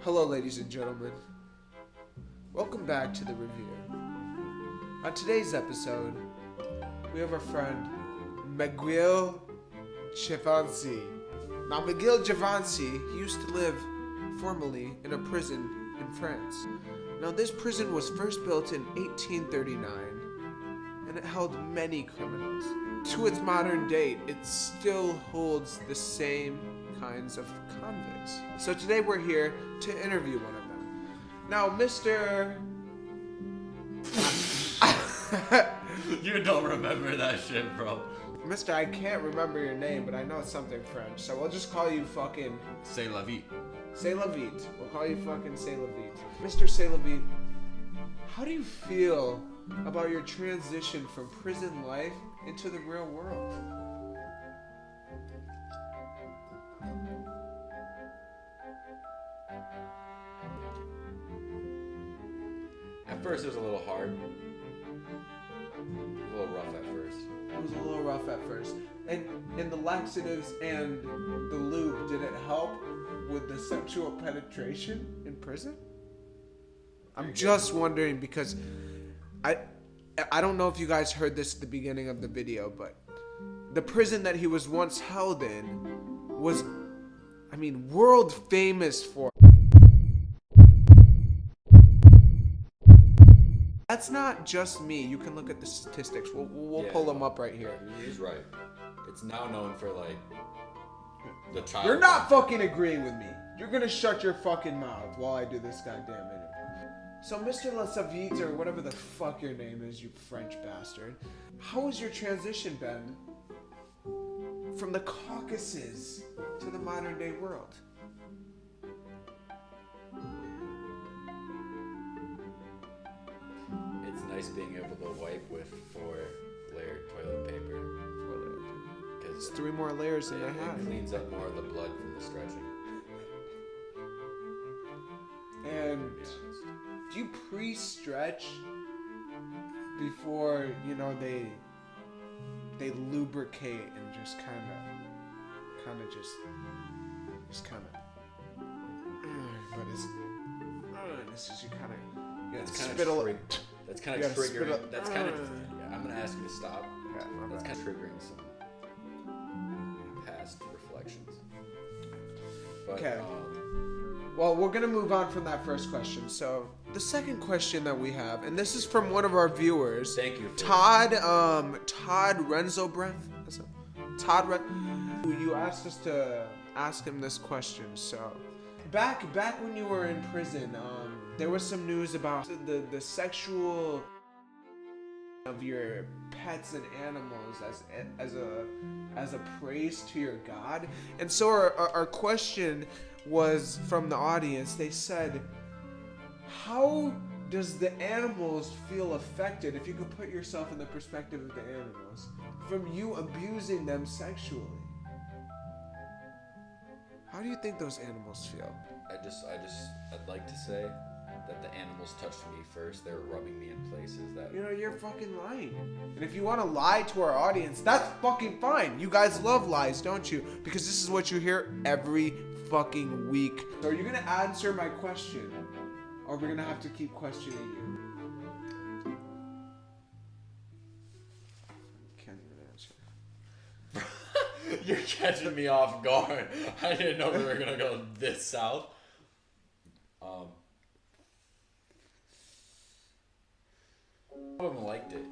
Hello, ladies and gentlemen. Welcome back to the review. On today's episode, we have our friend Miguel Giovanni. Now, Miguel Giovanni, he used to live formerly in a prison in France. Now, this prison was first built in 1839, and it held many criminals. To its modern date, it still holds the same kinds of convicts. So today we're here to interview one of them. Now, Mr. You don't remember that shit, bro. Mr. I can't remember your name, but I know it's something French, so we'll just call you fucking... C'est la vie. C'est la vie. We'll call you fucking C'est la vie. Mr. C'est la vie, how do you feel about your transition from prison life into the real world? At first it was a little hard. A little rough at first. It was a little rough at first. And the laxatives and the lube, did it help with the sexual penetration in prison? I'm just wondering because I don't know if you guys heard this at the beginning of the video, but the prison that he was once held in was, I mean, world famous for. That's not just me. You can look at the statistics. We'll pull them up right here. He's right. It's now known for like the child. You're not fucking agreeing with me. You're gonna shut your fucking mouth while I do this goddamn interview. So, Mr. Lasavitz, or whatever the fuck your name is, you French bastard, how has your transition been from the Caucasus to the modern day world? It's nice being able to wipe with 4-layered toilet paper. 4-layer. Because It's 3 more layers than I had. it cleans up more of the blood from the stretching. And do you pre-stretch before, you know, they lubricate and just kind of but it's this is you kind of That's spittle. That's kind You of gotta spit triggering. up. That's kind of. Yeah, I'm gonna ask you to stop. Yeah, my That's bad. kind of triggering some past reflections. But, Okay. Well, we're gonna move on from that first question. So the second question that we have, and this is from one of our viewers, Thank you. Todd Renzobreth. You asked us to ask him this question. So back when you were in prison, there was some news about the sexual of your pets and animals as a praise to your God. And so our question was from the audience. They said, how does the animals feel affected, if you could put yourself in the perspective of the animals, from you abusing them sexually? How do you think those animals feel? I'd like to say that the animals touched me first. They were rubbing me in places that... You know, you're fucking lying. And if you want to lie to our audience, that's fucking fine. You guys love lies, don't you? Because this is what you hear every fucking week. So are you going to answer my question? Or we're going to have to keep questioning you? Can't even answer. You're catching me off guard. I didn't know we were gonna go this south. Some of them liked it.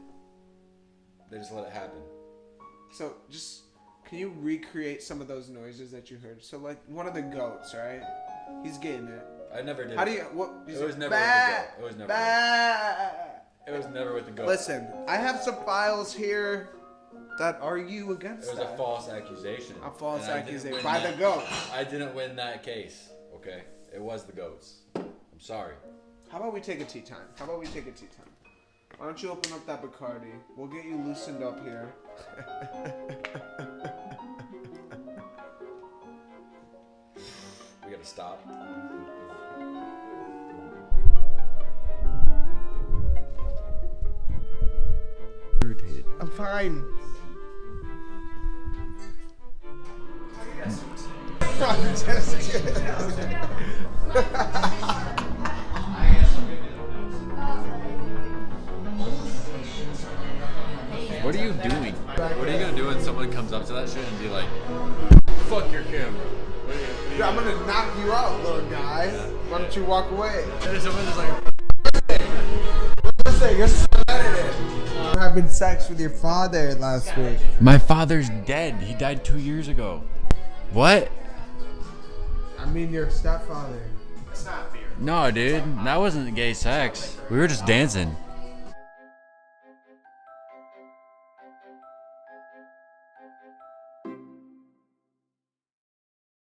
They just let it happen. So just, can you recreate some of those noises that you heard? So like one of the goats, right? He's getting it. I never did. How do you, what? It was never with the goat. It was never. It was never with the goat. Listen, I have some files here that argue against It was that. a false accusation. A false And I didn't accusation win by that. the goat. I didn't win that case. Okay, it was the goats. I'm sorry. How about we take a tea time? Why don't you open up that Bacardi? We'll get you loosened up here. We gotta stop. Irritated. I'm fine. I'm just kidding. What are you doing? What are you gonna do when someone comes up to that shit and be like, "Fuck your camera"? Dude, I'm gonna knock you out, little guy. Why don't you walk away? And someone just like, Listen, you're it. You having sex with your father last week. my father's dead. He died 2 years ago. What? I mean, your stepfather. No, dude, that wasn't gay sex. We were just dancing.